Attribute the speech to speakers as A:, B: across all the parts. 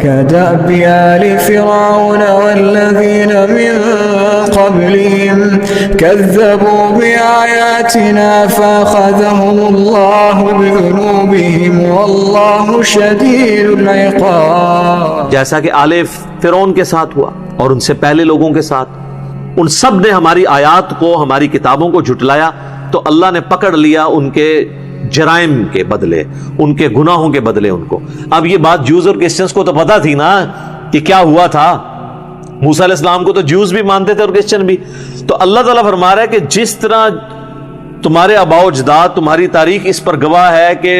A: كدأب آل فرعون والذين من قبلهم كذبوا بآياتنا فأخذهم الله بذنوبهم والله شديد العقاب.
B: جیسا کہ آل فرعون کے ساتھ ہوا اور ان سے پہلے لوگوں کے ساتھ، ان سب نے ہماری آیات کو، ہماری کتابوں کو جھٹلایا تو اللہ نے پکڑ لیا ان کے جرائم کے بدلے، ان کے گناہوں کے بدلے ان کو. اب یہ بات جوز اور کرسچنز کو تو پتا تھی نا کہ کیا ہوا تھا. موسیٰ علیہ السلام کو تو جوز بھی مانتے تھے اور کرسچن بھی. تو اللہ تعالیٰ فرما رہا ہے کہ جس طرح تمہارے آباء و اجداد، تمہاری تاریخ اس پر گواہ ہے کہ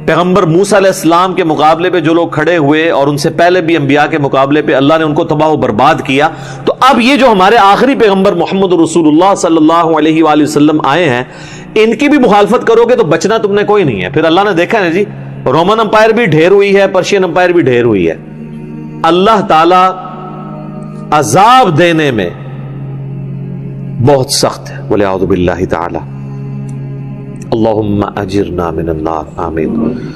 B: پیغمبر موسیٰ علیہ السلام کے مقابلے پہ جو لوگ کھڑے ہوئے اور ان سے پہلے بھی انبیاء کے مقابلے پہ اللہ نے ان کو تباہ و برباد کیا، تو اب یہ جو ہمارے آخری پیغمبر محمد رسول اللہ صلی اللہ علیہ وآلہ وسلم آئے ہیں، ان کی بھی مخالفت کرو گے تو بچنا تم نے کوئی نہیں ہے. پھر اللہ نے دیکھا نا جی، رومن امپائر بھی ڈھیر ہوئی ہے، پرشین امپائر بھی ڈھیر ہوئی ہے. اللہ تعالی عذاب دینے میں بہت سخت ہے. بولے اعوذ باللہ تعالی. اللہم اجرنا من النار. آمین.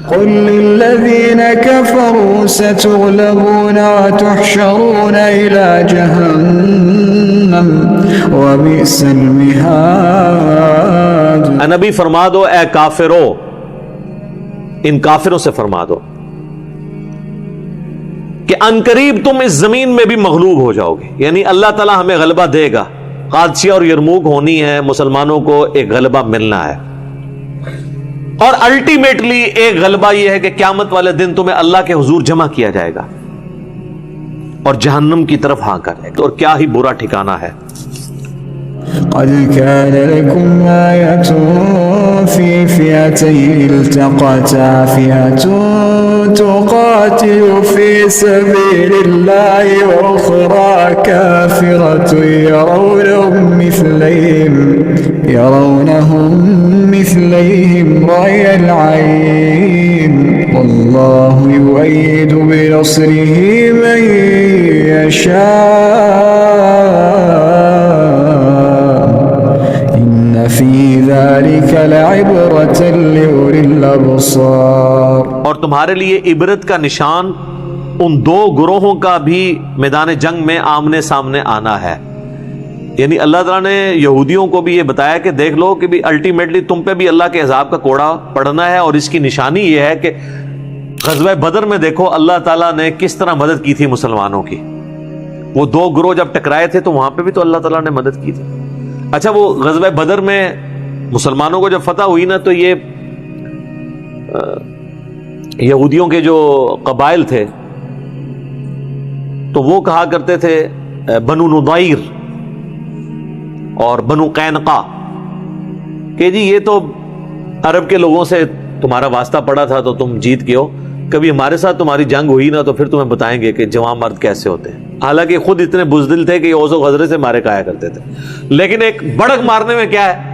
A: قل للذین کفروا ستغلبون وتحشرون الى جہنم وبئس المہاد.
B: نبی فرما دو اے کافرو، ان کافروں سے فرما دو کہ عنقریب تم اس زمین میں بھی مغلوب ہو جاؤ گے. یعنی اللہ تعالی ہمیں غلبہ دے گا. قادسیہ اور یرموک ہونی ہے، مسلمانوں کو ایک غلبہ ملنا ہے. اور الٹیمیٹلی ایک غلبہ یہ ہے کہ قیامت والے دن تمہیں اللہ کے حضور جمع کیا جائے گا اور جہنم کی طرف ہانکا جائے گا. اور کیا ہی برا ٹھکانہ ہے.
A: قد كان لكم آية في فئتين التقتا فئة تقاتل في سبيل الله وأخرى كافرة يرونهم مثليهم رأي العين والله يؤيد بنصره من يشاء فی ذلک لعبرۃ لأولی الابصار.
B: اور تمہارے لیے عبرت کا نشان ان دو گروہوں کا بھی میدان جنگ میں آمنے سامنے آنا ہے. یعنی اللہ تعالیٰ نے یہودیوں کو بھی یہ بتایا کہ دیکھ لو کہ بھی الٹیمیٹلی تم پہ بھی اللہ کے عذاب کا کوڑا پڑنا ہے. اور اس کی نشانی یہ ہے کہ غزوہ بدر میں دیکھو اللہ تعالیٰ نے کس طرح مدد کی تھی مسلمانوں کی. وہ دو گروہ جب ٹکرائے تھے تو وہاں پہ بھی تو اللہ تعالیٰ نے مدد کی تھی. اچھا وہ غزوہ بدر میں مسلمانوں کو جب فتح ہوئی نا تو یہ یہودیوں کے جو قبائل تھے تو وہ کہا کرتے تھے بنو نضیر اور بنو قینقاع کہ جی یہ تو عرب کے لوگوں سے تمہارا واسطہ پڑا تھا تو تم جیت گئے ہو، کبھی ہمارے ساتھ تمہاری جنگ ہوئی نا تو پھر تمہیں بتائیں گے کہ جوان مرد کیسے ہوتے ہیں. حالانکہ خود اتنے بزدل تھے کہ اوس و غزرے سے مارے کھایا کرتے تھے. لیکن ایک بڑک مارنے میں کیا ہے،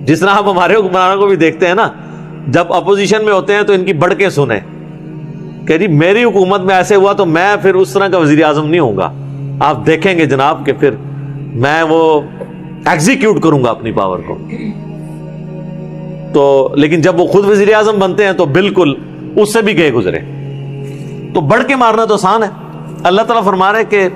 B: جس طرح ہم ہمارے حکمرانوں کو بھی دیکھتے ہیں نا، جب اپوزیشن میں ہوتے ہیں تو ان کی بڑکیں سنیں کہ جی میری حکومت میں ایسے ہوا تو میں پھر اس طرح کا وزیر اعظم نہیں ہوں گا. آپ دیکھیں گے جناب کہ پھر میں وہ ایگزیکیوٹ کروں گا اپنی پاور کو. تو لیکن جب وہ خود وزیر اعظم بنتے ہیں تو بالکل اس سے بھی گئے گزرے. تو بڑھ کے مارنا تو آسان ہے. اللہ تعالیٰ فرما رہے کہ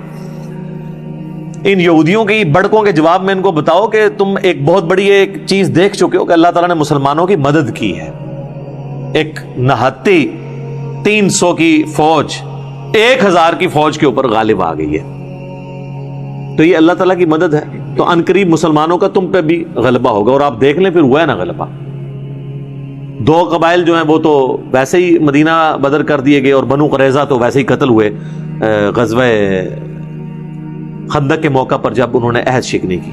B: ان یہودیوں کی بڑکوں کے جواب میں ان کو بتاؤ کہ تم ایک بہت بڑی ایک چیز دیکھ چکے ہو کہ اللہ تعالیٰ نے مسلمانوں کی مدد کی ہے. ایک نہتی 300 کی فوج 1000 کی فوج کے اوپر غالب آ گئی ہے. تو یہ اللہ تعالیٰ کی مدد ہے. تو عنقریب مسلمانوں کا تم پہ بھی غلبہ ہوگا. اور آپ دیکھ لیں پھر ہوا ہے نا غلبہ. دو قبائل جو ہیں وہ تو ویسے ہی مدینہ بدر کر دیے گئے اور بنو قریظہ تو ویسے ہی قتل ہوئے غزوہ خندق کے موقع پر جب انہوں نے عہد شکنی کی.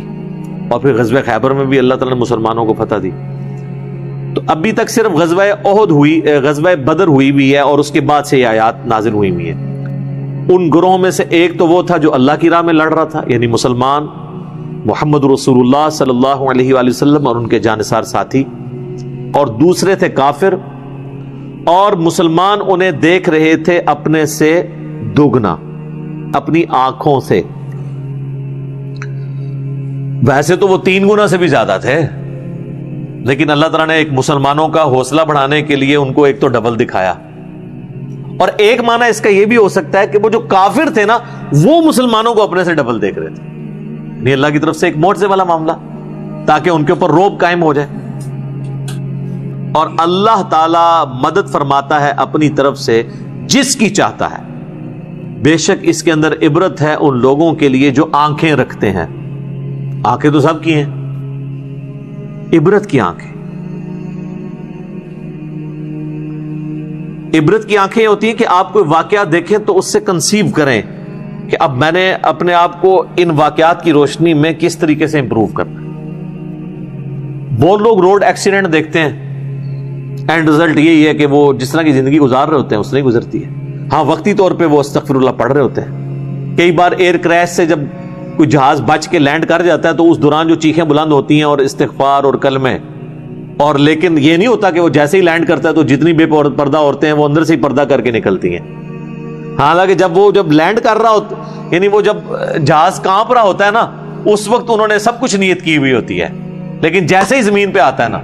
B: اور پھر غزوہ خیبر میں بھی اللہ تعالیٰ نے مسلمانوں کو فتح دی. تو ابھی تک صرف غزوہ احد ہوئی، غزوہ بدر ہوئی بھی ہے اور اس کے بعد سے یہ آیات نازل ہوئی بھی ہیں. ان گروہوں میں سے ایک تو وہ تھا جو اللہ کی راہ میں لڑ رہا تھا، یعنی مسلمان محمد رسول اللہ صلی اللہ علیہ وآلہ وسلم اور ان کے جانثار ساتھی. اور دوسرے تھے کافر، اور مسلمان انہیں دیکھ رہے تھے اپنے سے دوگنا، اپنی آنکھوں سے. ویسے تو وہ 3 گنا سے بھی زیادہ تھے، لیکن اللہ تعالیٰ نے ایک مسلمانوں کا حوصلہ بڑھانے کے لیے ان کو ایک تو ڈبل دکھایا اور ایک معنی اس کا یہ بھی ہو سکتا ہے کہ وہ جو کافر تھے نا وہ مسلمانوں کو اپنے سے ڈبل دیکھ رہے تھے، یعنی اللہ کی طرف سے ایک موجزے والا معاملہ تاکہ ان کے اوپر رعب قائم ہو جائے. اور اللہ تعالی مدد فرماتا ہے اپنی طرف سے جس کی چاہتا ہے. بے شک اس کے اندر عبرت ہے ان لوگوں کے لیے جو آنکھیں رکھتے ہیں. آنکھیں تو سب کی ہیں، عبرت کی آنکھیں. عبرت کی آنکھیں ہوتی ہیں کہ آپ کوئی واقعات دیکھیں تو اس سے کنسیو کریں کہ اب میں نے اپنے آپ کو ان واقعات کی روشنی میں کس طریقے سے امپروو کرنا ہے. بہت لوگ روڈ ایکسیڈنٹ دیکھتے ہیں، اینڈ رزلٹ یہی ہے کہ وہ جس طرح کی زندگی گزار رہے ہوتے ہیں اس طرح گزرتی ہے. ہاں وقتی طور پہ وہ استغفر اللہ پڑھ رہے ہوتے ہیں. کئی بار ایئر کریش سے جب کوئی جہاز بچ کے لینڈ کر جاتا ہے تو اس دوران جو چیخیں بلند ہوتی ہیں اور استغفار اور کلمے، اور لیکن یہ نہیں ہوتا کہ وہ جیسے ہی لینڈ کرتا ہے تو جتنی بے پردہ عورتیں ہیں وہ اندر سے ہی پردہ کر کے نکلتی ہیں. حالانکہ جب لینڈ کر رہا ہوتا، یعنی وہ جب جہاز کانپ رہا ہوتا ہے نا اس وقت انہوں نے سب کچھ نیت کی ہوئی ہوتی ہے، لیکن جیسے ہی زمین پہ آتا ہے نا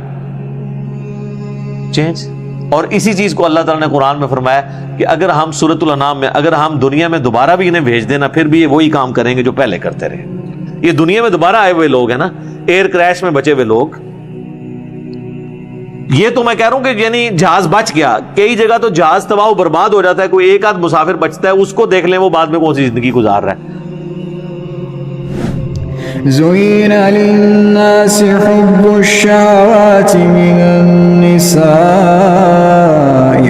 B: چینج. اور اسی چیز کو اللہ تعالیٰ نے قرآن میں فرمایا کہ اگر ہم سورۃ الانعام میں اگر ہم دنیا میں دوبارہ بھی انہیں بھیج دینا پھر بھی یہ وہی کام کریں گے جو پہلے کرتے رہے. یہ دنیا میں دوبارہ آئے ہوئے لوگ ہیں نا، ایئر کریش میں بچے ہوئے لوگ. یہ تو میں کہہ رہا ہوں کہ یعنی جہاز بچ گیا، کئی جگہ تو جہاز تباہ و برباد ہو جاتا ہے، کوئی ایک آدھ مسافر بچتا ہے، اس کو دیکھ لیں وہ بعد میں کون سی زندگی گزار رہا ہے.
A: زين للناس حب الشهوات من النساء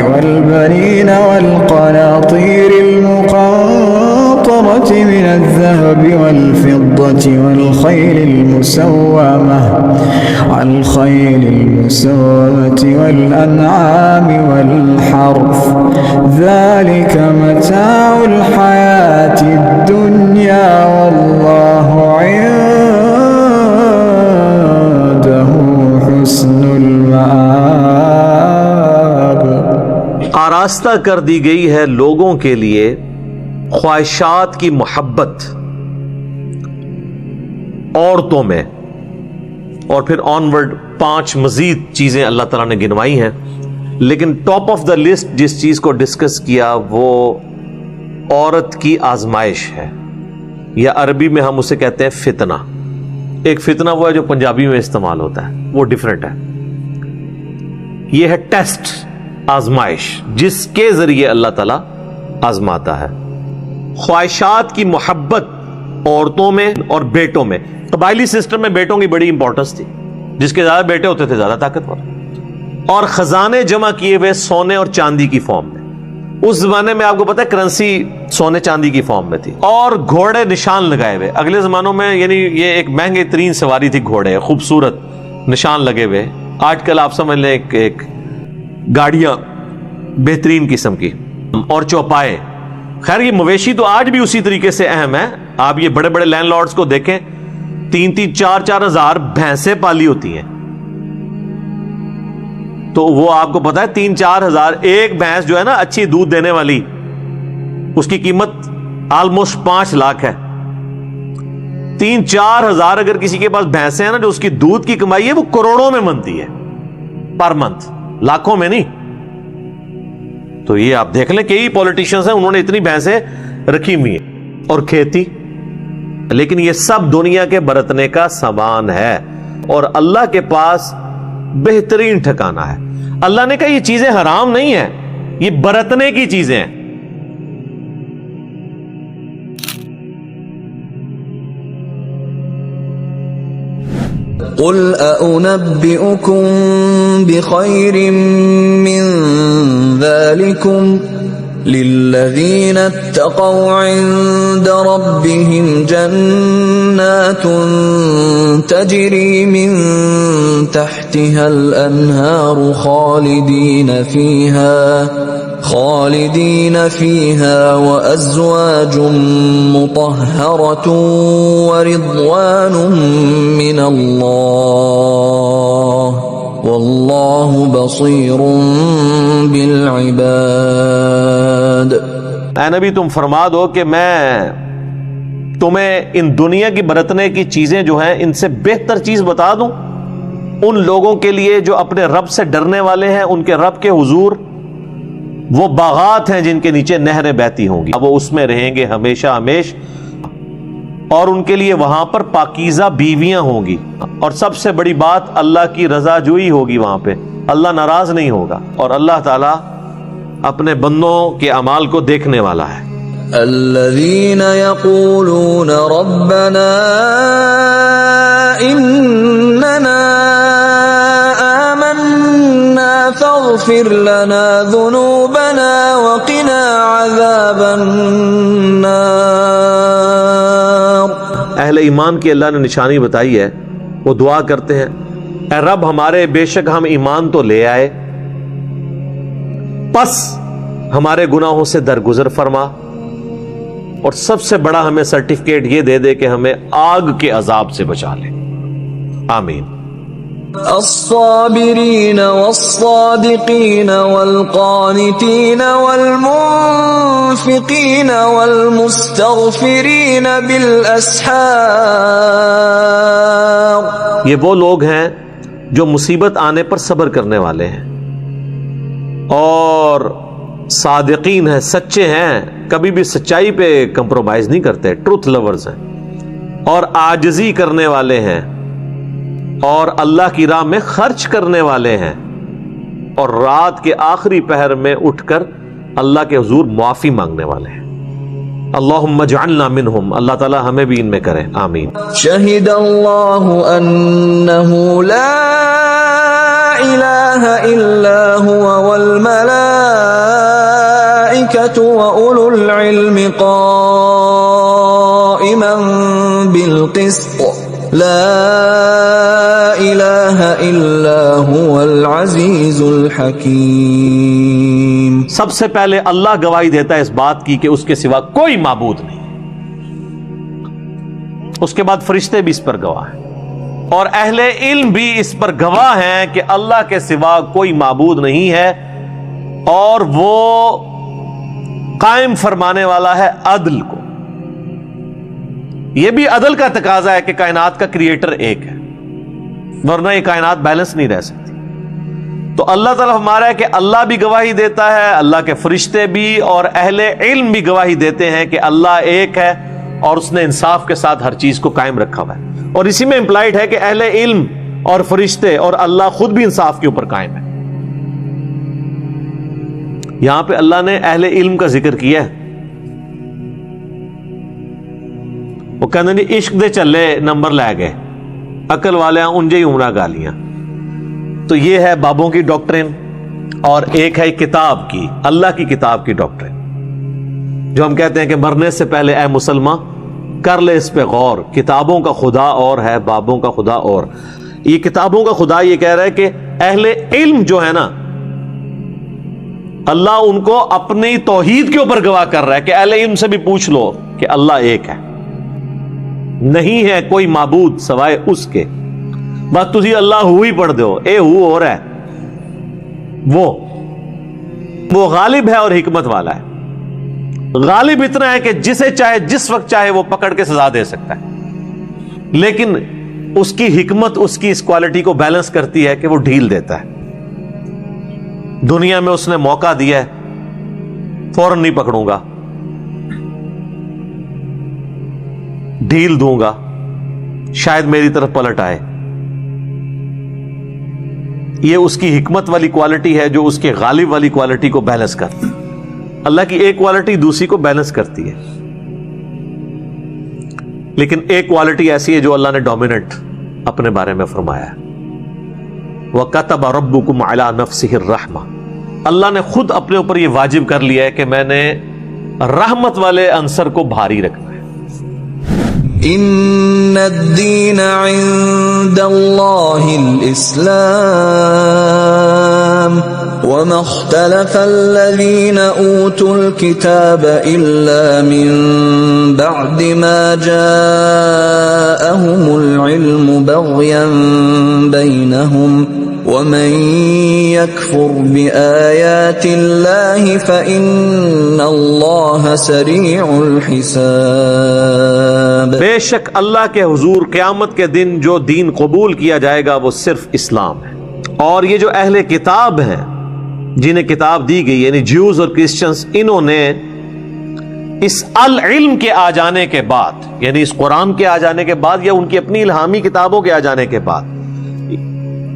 A: والبنين والقناطير المقنطرة من الذهب والفضة والخيل المسومة والأنعام والحرث ذلك متاع الحياة الدنيا والله عنده حسن المآب.
B: آراستہ کر دی گئی ہے لوگوں کے لیے خواہشات کی محبت عورتوں میں، اور پھر آنورڈ 5 مزید چیزیں اللہ تعالیٰ نے گنوائی ہیں. لیکن ٹاپ آف دا لسٹ جس چیز کو ڈسکس کیا وہ عورت کی آزمائش ہے، یا عربی میں ہم اسے کہتے ہیں فتنہ. ایک فتنہ وہ ہے جو پنجابی میں استعمال ہوتا ہے، وہ ڈیفرنٹ ہے. یہ ہے ٹیسٹ، آزمائش جس کے ذریعے اللہ تعالیٰ آزماتا ہے. خواہشات کی محبت عورتوں میں اور بیٹوں میں. قبائلی سسٹم میں بیٹوں کی بڑی امپورٹنس تھی، جس کے زیادہ بیٹے ہوتے تھے زیادہ طاقتور. اور خزانے جمع کیے ہوئے سونے اور چاندی کی فارم میں. اس زمانے میں آپ کو پتا ہے کرنسی سونے چاندی کی فارم میں تھی، اور گھوڑے نشان لگائے ہوئے. اگلے زمانوں میں یعنی یہ ایک مہنگے ترین سواری تھی، گھوڑے خوبصورت نشان لگے ہوئے. آج کل آپ سمجھ لیں ایک گاڑیاں بہترین قسم کی اور چوپائے. خیر یہ مویشی تو آج بھی اسی طریقے سے اہم ہے. آپ یہ بڑے بڑے لینڈ لارڈز کو دیکھیں، 3-4 ہزار بھینسیں پالی ہوتی ہیں. تو وہ آپ کو پتا ہے 3-4 ہزار ایک بھینس جو ہے نا اچھی دودھ دینے والی، اس کی قیمت آلموسٹ 5 لاکھ ہے. 3-4 ہزار اگر کسی کے پاس بھینسیں ہیں نا جو اس کی دودھ کی کمائی ہے وہ کروڑوں میں بنتی ہے پر منتھ، لاکھوں میں نہیں. تو یہ آپ دیکھ لیں کئی پولیٹیشنز ہیں انہوں نے اتنی بھینسیں رکھی ہوئی ہیں اور کھیتی. لیکن یہ سب دنیا کے برتنے کا سامان ہے اور اللہ کے پاس بہترین ٹھکانہ ہے. اللہ نے کہا یہ چیزیں حرام نہیں ہیں، یہ برتنے کی چیزیں ہیں.
C: قل أأنبئكم بخير من ذلكم للذين اتقوا عند ربهم جنات تجري من تحتها الأنهار خالدين فيها وأزواج مطهرة ورضوان من الله والله بصير بالعباد.
B: اے نبی تم فرما دو کہ میں تمہیں ان دنیا کی برتنے کی چیزیں جو ہیں ان سے بہتر چیز بتا دوں ان لوگوں کے لیے جو اپنے رب سے ڈرنے والے ہیں، ان کے رب کے حضور وہ باغات ہیں جن کے نیچے نہریں بہتی ہوں گی، اب وہ اس میں رہیں گے ہمیشہ ہمیش، اور ان کے لیے وہاں پر پاکیزہ بیویاں ہوں گی، اور سب سے بڑی بات اللہ کی رضا جوئی ہوگی وہاں پہ، اللہ ناراض نہیں ہوگا، اور اللہ تعالیٰ اپنے بندوں کے اعمال کو دیکھنے والا ہے۔
C: الذين يقولون ربنا إننا آمنا فاغفر لنا ذنوبنا وقنا عذاب النار۔
B: اہل ایمان کی اللہ نے نشانی بتائی ہے، وہ دعا کرتے ہیں اے رب ہمارے، بے شک ہم ایمان تو لے آئے، پس ہمارے گناہوں سے درگزر فرما، اور سب سے بڑا ہمیں سرٹیفکیٹ یہ دے دے کہ ہمیں آگ کے عذاب سے بچا لے، آمین۔
C: الصابرين والصادقين والقانتين والمنفقين والمستغفرين بالأسحار،
B: یہ وہ لوگ ہیں جو مصیبت آنے پر صبر کرنے والے ہیں، اور صادقین ہیں، سچے ہیں، کبھی بھی سچائی پہ کمپرومائز نہیں کرتے، ٹروتھ لورز ہیں، اور عاجزی کرنے والے ہیں، اور اللہ کی راہ میں خرچ کرنے والے ہیں، اور رات کے آخری پہر میں اٹھ کر اللہ کے حضور معافی مانگنے والے ہیں۔ اللہم اجعلنا منہم، اللہ تعالی ہمیں بھی ان میں کرے، آمین۔
C: شہد اللہ انہ لا الہ الا هو والملائکۃ وأولو العلم قائما بالقسط لا الہ الا هو العزیز الحکیم۔
B: سب سے پہلے اللہ گواہی دیتا ہے اس بات کی کہ اس کے سوا کوئی معبود نہیں، اس کے بعد فرشتے بھی اس پر گواہ ہیں، اور اہل علم بھی اس پر گواہ ہیں کہ اللہ کے سوا کوئی معبود نہیں ہے، اور وہ قائم فرمانے والا ہے عدل کو۔ یہ بھی عدل کا تقاضا ہے کہ کائنات کا کریٹر ایک ہے، ورنہ یہ کائنات بیلنس نہیں رہ سکتی۔ تو اللہ تعالیٰ ہمارا ہے کہ اللہ بھی گواہی دیتا ہے، اللہ کے فرشتے بھی، اور اہل علم بھی گواہی دیتے ہیں کہ اللہ ایک ہے، اور اس نے انصاف کے ساتھ ہر چیز کو قائم رکھا ہوا ہے، اور اسی میں امپلائڈ ہے کہ اہل علم اور فرشتے اور اللہ خود بھی انصاف کے اوپر قائم ہے۔ یہاں پہ اللہ نے اہل علم کا ذکر کیا ہے، وہ کہتے ہیں عشق دے چلے نمبر لے گئے، عقل والے انجے ہی عمرہ گالیاں۔ تو یہ ہے بابوں کی ڈاکٹرن، اور ایک ہے کتاب کی، اللہ کی کتاب کی ڈاکٹرن، جو ہم کہتے ہیں کہ مرنے سے پہلے اے مسلمان کر لے اس پہ غور، کتابوں کا خدا اور ہے، بابوں کا خدا اور۔ یہ کتابوں کا خدا یہ کہہ رہا ہے کہ اہل علم جو ہے نا، اللہ ان کو اپنی توحید کے اوپر گواہ کر رہا ہے کہ اہل علم سے بھی پوچھ لو کہ اللہ ایک ہے، نہیں ہے کوئی معبود سوائے اس کے، بس تسی اللہ ہو ہی پڑھ دو، اے ہو اور ہے، وہ غالب ہے اور حکمت والا ہے۔ غالب اتنا ہے کہ جسے چاہے جس وقت چاہے وہ پکڑ کے سزا دے سکتا ہے، لیکن اس کی حکمت اس کی اس کوالٹی کو بیلنس کرتی ہے کہ وہ ڈھیل دیتا ہے۔ دنیا میں اس نے موقع دیا ہے، فوراً نہیں پکڑوں گا، ڈھیل دوں گا، شاید میری طرف پلٹ آئے۔ یہ اس کی حکمت والی کوالٹی ہے جو اس کے غالب والی کوالٹی کو بیلنس کرتی ہے۔ اللہ کی ایک کوالٹی دوسری کو بیلنس کرتی ہے، لیکن ایک کوالٹی ایسی ہے جو اللہ نے ڈومیننٹ اپنے بارے میں فرمایا ہے، وَكَتَبَ رَبُّكُمْ عَلَى نَفْسِهِ الرَّحْمَةِ، اللہ نے خود اپنے اوپر یہ واجب کر لیا ہے کہ میں نے رحمت والے عنصر کو بھاری رکھنا ہے۔
C: ان الدین عند اللہ الاسلام وما اختلف الذین اوتوا الكتاب الا من بعد ما جاءهم العلم بغیا بینهم ومن يكفر بآيات الله فإن الله سريع الحساب۔
B: بے شک اللہ کے حضور قیامت کے دن جو دین قبول کیا جائے گا وہ صرف اسلام ہے، اور یہ جو اہل کتاب ہیں جنہیں کتاب دی گئی یعنی جیوز اور کرسچنز، انہوں نے اس العلم کے آ جانے کے بعد، یعنی اس قرآن کے آ جانے کے بعد یا ان کی اپنی الہامی کتابوں کے آ جانے کے بعد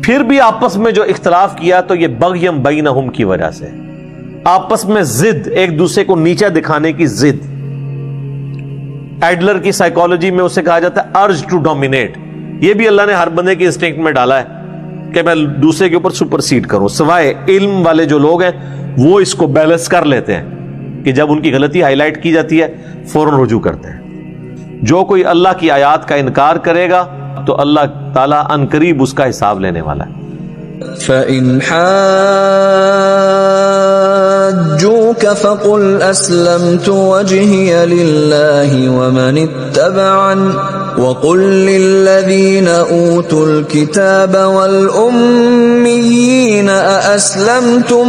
B: پھر بھی آپس میں جو اختلاف کیا تو یہ بغیم بینہم کی وجہ سے، آپس میں ضد، ایک دوسرے کو نیچا دکھانے کی ضد۔ ایڈلر کی سائیکالوجی میں اسے کہا جاتا ہے ارج ٹو ڈومینیٹ۔ یہ بھی اللہ نے ہر بندے کی انسٹنکٹ میں ڈالا ہے کہ میں دوسرے کے اوپر سپرسیڈ کروں، سوائے علم والے جو لوگ ہیں وہ اس کو بیلنس کر لیتے ہیں کہ جب ان کی غلطی ہائی لائٹ کی جاتی ہے فوراً رجوع کرتے ہیں۔ جو کوئی اللہ کی آیات کا انکار کرے گا تو اللہ تعالیٰ عنقریب اس کا حساب لینے والا ہے۔
C: فَإِنْ حَاجُّوكَ فَقُلْ أَسْلَمْتُ وَجْهِيَ لِلَّهِ وَمَنِ اتَّبَعَنِ وَقُلْ لِلَّذِينَ أُوتُوا الْكِتَابَ وَالْأُمِّيِّينَ أَأَسْلَمْتُمْ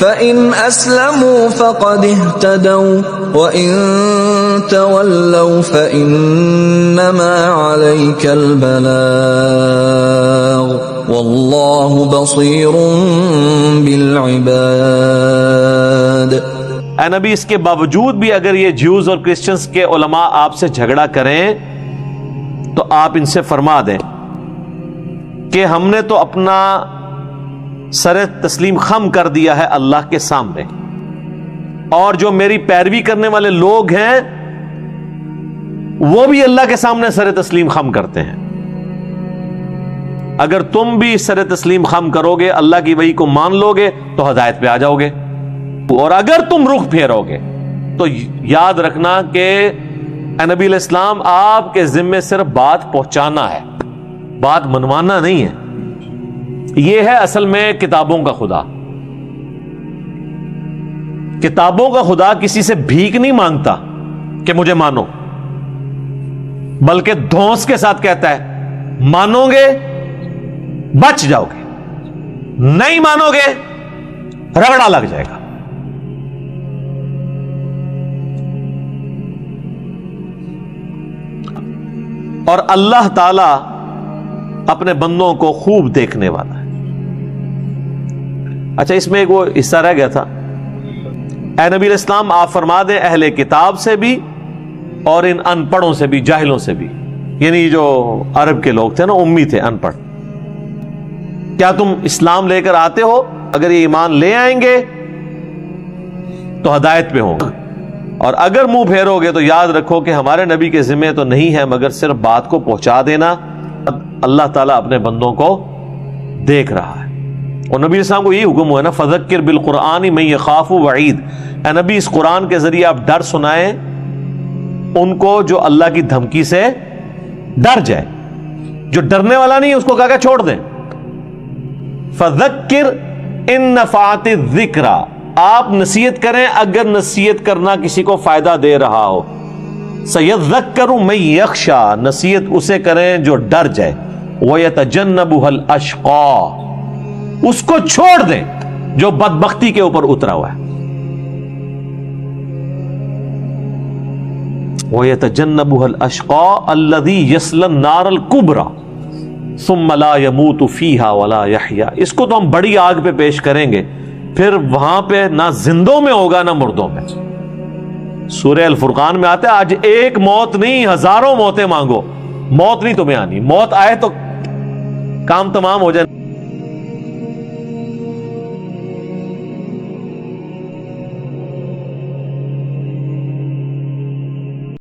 C: فَإِنْ أَسْلَمُوا فَقَدِ اهْتَدَوْا وَإِنْ تَوَلَّوْا فَإِنَّمَا عَلَيْكَ الْبَلَاغُ وَاللَّهُ بَصِيرٌ بِالْعِبَادِ۔
B: اے نبی، اس کے باوجود بھی اگر یہ جیوز اور کرسچنز کے علماء آپ سے جھگڑا کریں تو آپ ان سے فرما دیں کہ ہم نے تو اپنا سر تسلیم خم کر دیا ہے اللہ کے سامنے، اور جو میری پیروی کرنے والے لوگ ہیں وہ بھی اللہ کے سامنے سر تسلیم خم کرتے ہیں۔ اگر تم بھی سر تسلیم خم کرو گے، اللہ کی وحی کو مان لو گے تو ہدایت پہ آ جاؤ گے، اور اگر تم رخ پھیرو گے تو یاد رکھنا کہ اے نبی علیہ السلام آپ کے ذمے صرف بات پہنچانا ہے، بات منوانا نہیں ہے۔ یہ ہے اصل میں کتابوں کا خدا۔ کتابوں کا خدا کسی سے بھیک نہیں مانگتا کہ مجھے مانو، بلکہ دھونس کے ساتھ کہتا ہے مانو گے بچ جاؤ گے، نہیں مانو گے رگڑا لگ جائے گا۔ اور اللہ تعالی اپنے بندوں کو خوب دیکھنے والا ہے۔ اچھا، اس میں ایک وہ حصہ رہ گیا تھا، اے نبی علیہ السلام آپ فرما دیں اہل کتاب سے بھی اور ان ان پڑھوں سے بھی، جاہلوں سے بھی، یعنی جو عرب کے لوگ تھے نا، امی تھے، ان پڑھ، کیا تم اسلام لے کر آتے ہو؟ اگر یہ ایمان لے آئیں گے تو ہدایت پہ ہوں، اور اگر منہ پھیرو گے تو یاد رکھو کہ ہمارے نبی کے ذمہ تو نہیں ہے مگر صرف بات کو پہنچا دینا۔ اللہ تعالیٰ اپنے بندوں کو دیکھ رہا ہے، اور نبی علیہ السلام کو یہی حکم ہوا ہے نا، فذکر بالقرآن من یخاف وعید۔ اے نبی، اس قرآن کے ذریعے آپ ڈر سنائیں ان کو جو اللہ کی دھمکی سے ڈر جائے، جو ڈرنے والا نہیں اس کو کہا کہ چھوڑ دیں۔ فذکر ان نفعت الذکر، آپ نصیحت کریں اگر نصیحت کرنا کسی کو فائدہ دے رہا ہو۔ سیذکر من یخشی، نصیحت اسے کریں جو ڈر جائے۔ ویتجنبها الاشقی، اس کو چھوڑ دیں جو بدبختی کے اوپر اترا ہوا ہے۔ ویتجنبها الاشقی الذی یصلی النار الکبری ثم لا يموت فیہا ولا یحیا۔ اس کو تو ہم بڑی آگ پہ پیش کریں گے، پھر وہاں پہ نہ زندوں میں ہوگا نہ مردوں میں۔ سورہ الفرقان میں آتا ہے آج ایک موت نہیں ہزاروں موتیں مانگو، موت نہیں تمہیں آنی، موت آئے تو کام تمام ہو جائے۔